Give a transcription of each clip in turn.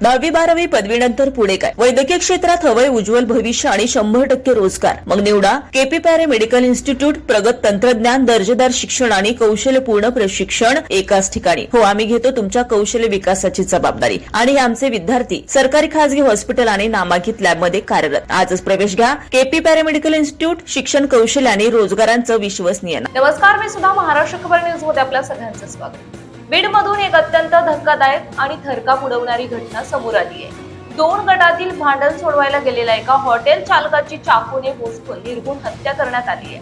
10वी-12वी पदवीनंतर पुढे काय? वैद्यकीय क्षेत्रात हवंय उज्ज्वल भविष्य आणि 100% रोजगार. मग निवडा केपी पॅरे मेडिकल इन्स्टिट्यूट. प्रगत तंत्रज्ञान, दर्जेदार शिक्षण आणि कौशल्यपूर्ण प्रशिक्षण एकाच ठिकाणी. हो, आम्ही घेतो तुमच्या कौशल्य विकासाची जबाबदारी आणि हे आमचे विद्यार्थी सरकारी खासगी हॉस्पिटल आणि नामांकित लॅबमध्ये कार्यरत. आजच प्रवेश घ्या. KP paramedical institute. शिक्षण, कौशल्य आणि रोजगारांचं विश्वसनीय. नमस्कार, मी सुद्धा महाराष्ट्र खबर न्यूज मध्ये आपल्या सगळ्यांचं स्वागत. बीडमधून एक अत्यंत धक्कादायक आणि थरकाप उडवणारी घटना समोर आली आहे. 2 गटातील भांडण सोडवायला गेलेल्या एका हॉटेल चालकाची चाकूने भोसकून निर्घृण हत्या करण्यात आली आहे.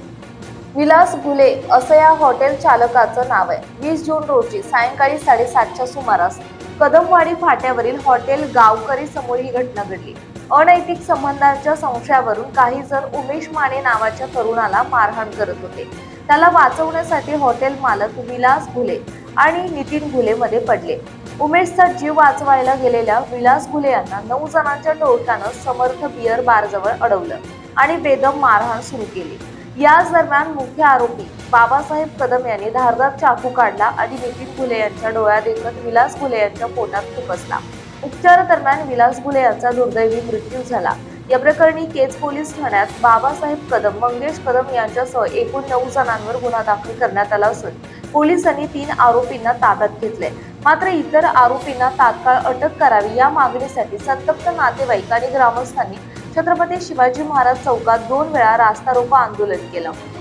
विलास घुले असं या हॉटेल चालकाचं नाव आहे. 20 जून रोजी सायंकाळी 7:30च्या सुमारास कदमवाडी फाट्यावरील हॉटेल गावकरी समोर ही घटना घडली. अनैतिक संबंधांच्या संशयावरून काही जण उमेश माने नावाच्या तरुणाला मारहाण करत होते. त्याला वाचवण्यासाठी हॉटेल मालक विलास घुले आणि नितीन घुले मध्ये पडले. उमेशचा जीव वाचवायला गेलेल्या विलास घुले यांना 9 जणांच्या टोळक्यानं समर्थ बियर बार जवळ अडवलं आणि बेदम मारहाण सुरू केली. याच दरम्यान मुख्य आरोपी बाबासाहेब कदम यांनी धारदार चाकू काढला आणि नितीन घुले यांच्या डोळ्यात देखत विलास घुले यांच्या पोटात खुपसला. उपचारादरम्यान विलास घुले यांचा दुर्दैवी मृत्यू झाला. या प्रकरणी केज पोलीस ठाण्यात बाबासाहेब कदम, मंगेश कदम यांच्यासह एकूण 9 जणांवर गुन्हा दाखल करण्यात आला असून पोलिसांनी 3 आरोपींना ताब्यात घेतले. मात्र इतर आरोपींना तात्काळ अटक करावी या मागणीसाठी संतप्त नातेवाईक आणि ग्रामस्थांनी छत्रपती शिवाजी महाराज चौकात 2 वेळा रास्ता रोको आंदोलन केलं.